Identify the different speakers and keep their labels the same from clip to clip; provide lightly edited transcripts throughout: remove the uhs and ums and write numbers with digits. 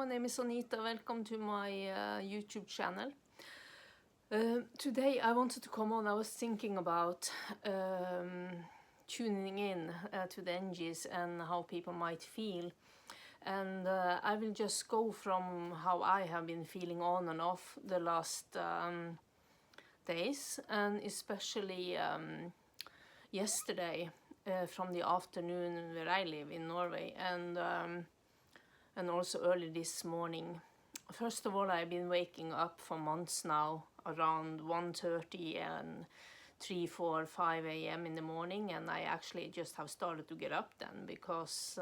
Speaker 1: name is Anita. Welcome to my YouTube channel. Today I wanted to come on. I was thinking about tuning in to the energies and how people might feel. And I will just go from how I have been feeling on and off the last days, and especially yesterday from the afternoon where I live in Norway, and also early this morning. First of all, I've been waking up for months now around 1:30 and 3, 4, 5 a.m. in the morning, and I actually just have started to get up then because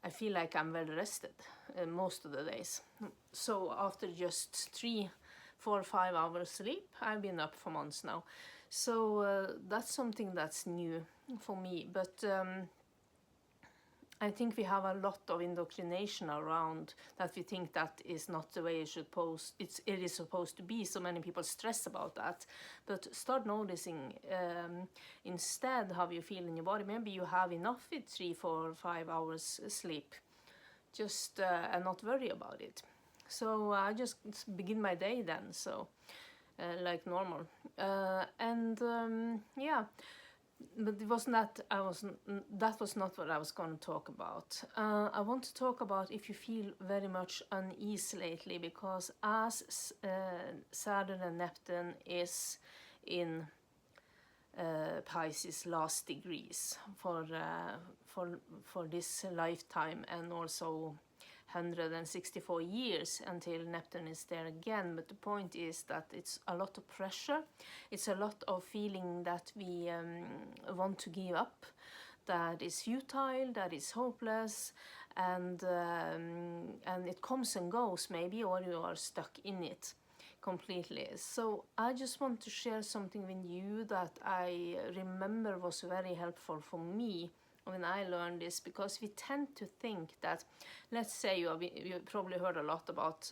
Speaker 1: I feel like I'm well rested most of the days. So after just 3, 4, 5 hours sleep, I've been up for months now. So that's something that's new for me, but I think we have a lot of indoctrination around that. We think that is not the way it is supposed to be. So many people stress about that, but start noticing instead how you feel in your body. Maybe you have enough with 3, 4, 5 hours sleep, just and not worry about it. So I just begin my day then, so like normal, yeah. But it wasn't that that was not what I was going to talk about. I want to talk about if you feel very much unease lately, because as Saturn and Neptune is in Pisces last degrees for this lifetime, and also 164 years until Neptune is there again. But the point is that it's a lot of pressure. It's a lot of feeling that we want to give up, that is futile, that is hopeless, and it comes and goes maybe, or you are stuck in it completely. So I just want to share something with you that I remember was very helpful for me when I learned this, because we tend to think that, let's say you probably heard a lot about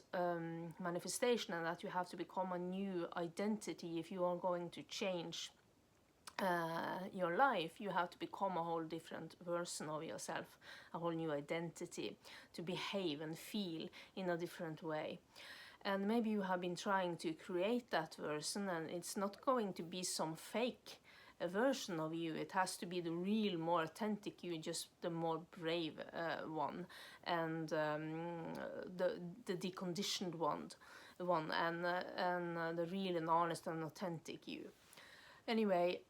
Speaker 1: manifestation, and that you have to become a new identity if you are going to change your life. You have to become a whole different version of yourself, a whole new identity, to behave and feel in a different way. And maybe you have been trying to create that version, and it's not going to be some fake a version of you. It has to be the real, more authentic you, just the more brave one, and the deconditioned one, and the real and honest and authentic you. Anyway,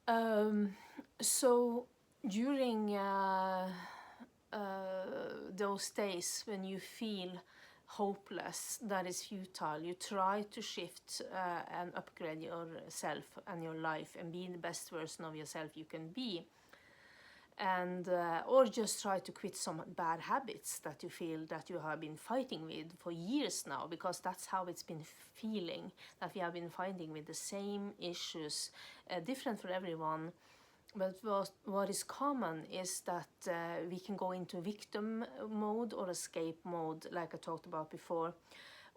Speaker 1: so during those days when you feel hopeless, that is futile, you try to shift and upgrade yourself and your life and be the best version of yourself you can be, and or just try to quit some bad habits that you feel that you have been fighting with for years now, because that's how it's been feeling, that we have been fighting with the same issues, different for everyone. But what is common is that we can go into victim mode or escape mode, like I talked about before.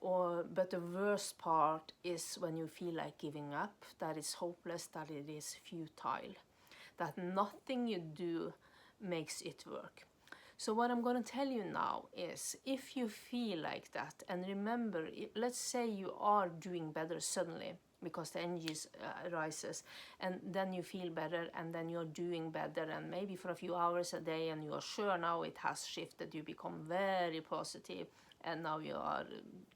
Speaker 1: But the worst part is when you feel like giving up, that is hopeless, that it is futile, that nothing you do makes it work. So what I'm going to tell you now is, if you feel like that, and remember, let's say you are doing better suddenly, because the energies rises, and then you feel better, and then you're doing better, and maybe for a few hours a day, and you are sure now it has shifted, you become very positive, and now you are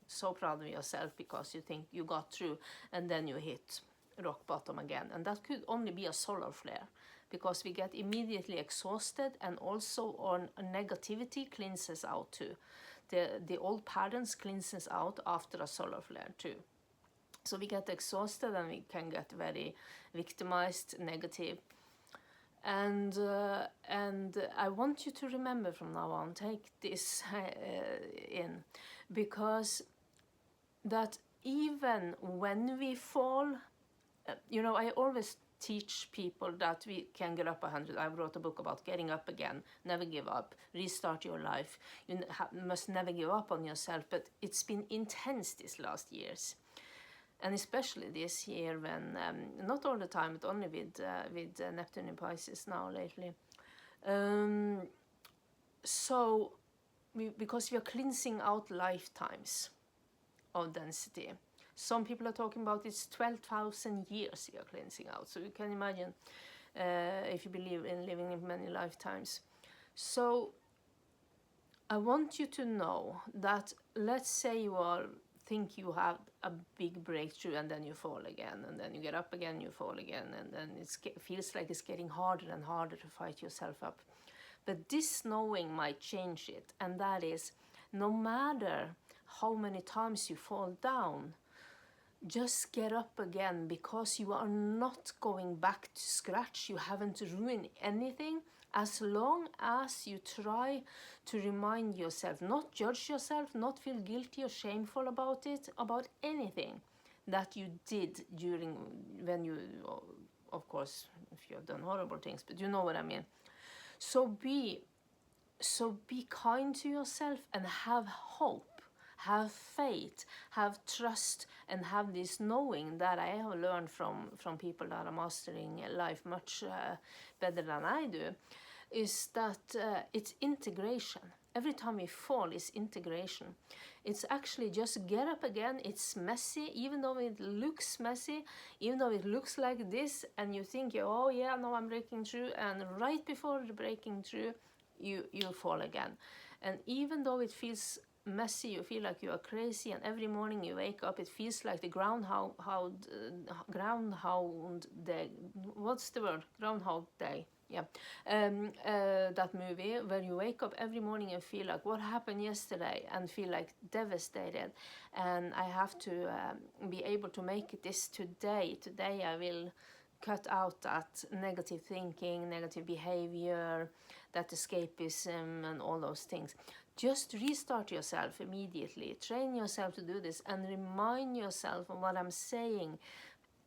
Speaker 1: so proud of yourself because you think you got through, and then you hit rock bottom again. And that could only be a solar flare, because we get immediately exhausted, and also our negativity cleanses out too. The old patterns cleanses out after a solar flare too. So we get exhausted, and we can get very victimized, negative. And I want you to remember from now on, take this in, because that even when we fall, I always teach people that we can get up 100. I wrote a book about getting up again, never give up, restart your life. You must never give up on yourself, but it's been intense these last years. And especially this year, when not all the time, but only with Neptune in Pisces now lately. So because we are cleansing out lifetimes of density. Some people are talking about it's 12,000 years we are cleansing out. So you can imagine if you believe in living in many lifetimes. So I want you to know that, let's say you all think you have a big breakthrough and then you fall again, and then you get up again, you fall again, and then it feels like it's getting harder and harder to fight yourself up. But this knowing might change it, and that is, no matter how many times you fall down, just get up again, because you are not going back to scratch. You haven't ruined anything. As long as you try to remind yourself, not judge yourself, not feel guilty or shameful about it, about anything that you did during, when you, of course, if you have done horrible things, but you know what I mean. So be kind to yourself and have hope, have faith, have trust, and have this knowing that I have learned from people that are mastering life much better than I do, is that it's integration. Every time we fall is integration. It's actually just get up again. It's messy, even though it looks messy, even though it looks like this, and you think, oh yeah, no, I'm breaking through, and right before the breaking through, you fall again. And even though it feels messy, you feel like you are crazy, and every morning you wake up, it feels like the Groundhog Day. What's the word? Groundhog Day. Yeah, that movie where you wake up every morning and feel like what happened yesterday, and feel like devastated, and I have to be able to make it this today. Today I will cut out that negative thinking, negative behavior, that escapism, and all those things. Just restart yourself immediately. Train yourself to do this and remind yourself of what I'm saying.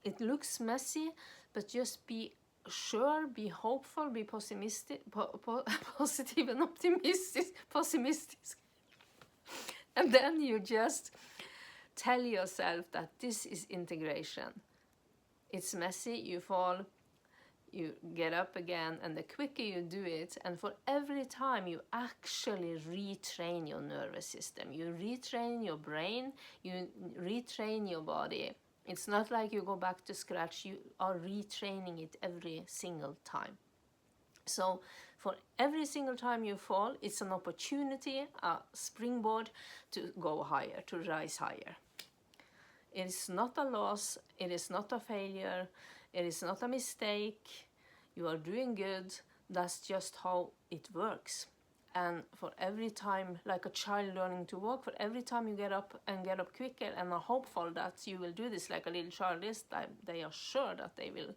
Speaker 1: It looks messy, but just be sure, be hopeful, be pessimistic, positive and optimistic, pessimistic. And then you just tell yourself that this is integration. It's messy, you fall, you get up again, and the quicker you do it, and for every time you actually retrain your nervous system, you retrain your brain, you retrain your body. It's not like you go back to scratch, you are retraining it every single time. So for every single time you fall, it's an opportunity, a springboard to go higher, to rise higher. It is not a loss, it is not a failure, it is not a mistake. You are doing good. That's just how it works. And for every time, like a child learning to walk, for every time you get up and get up quicker and are hopeful that you will do this like a little child this time, they are sure that they will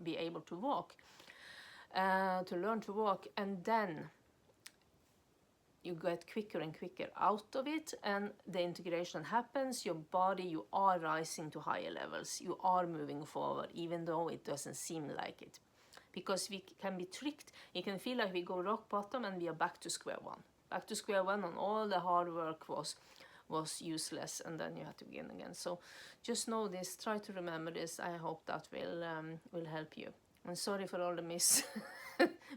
Speaker 1: be able to walk, to learn to walk. And then you get quicker and quicker out of it, and the integration happens. Your body, you are rising to higher levels. You are moving forward, even though it doesn't seem like it. Because we can be tricked. It can feel like we go rock bottom and we are back to square one. Back to square one, and all the hard work was useless, and then you have to begin again. So just know this, try to remember this. I hope that will help you. I'm sorry for all the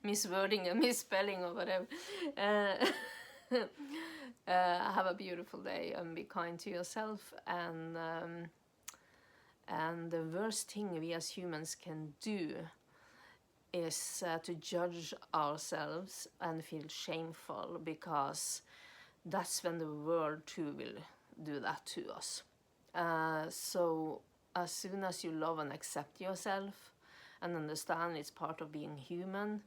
Speaker 1: miswording and misspelling or whatever. Have a beautiful day and be kind to yourself. And the worst thing we as humans can do is to judge ourselves and feel shameful, because that's when the world too will do that to us. So as soon as you love and accept yourself and understand it's part of being human,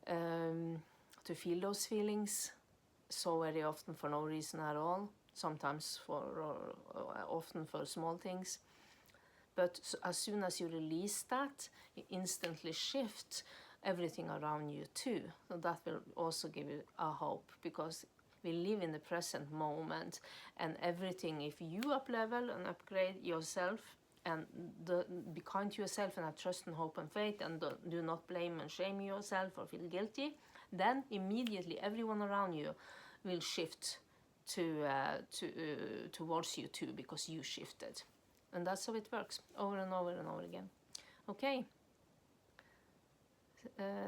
Speaker 1: to feel those feelings so very often for no reason at all, sometimes often for small things. But as soon as you release that, you instantly shift everything around you too. So that will also give you a hope, because we live in the present moment, and everything, if you up-level and upgrade yourself and be kind to yourself and have trust and hope and faith, and do not blame and shame yourself or feel guilty, then immediately everyone around you will shift towards you too, because you shifted. And that's how it works, over and over and over again. Okay.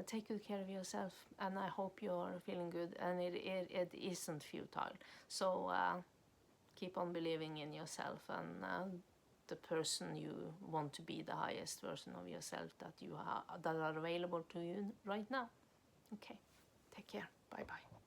Speaker 1: take good care of yourself, and I hope you're feeling good, and it isn't futile. So keep on believing in yourself and the person you want to be, the highest version of yourself that are available to you right now. Okay, take care. Bye bye.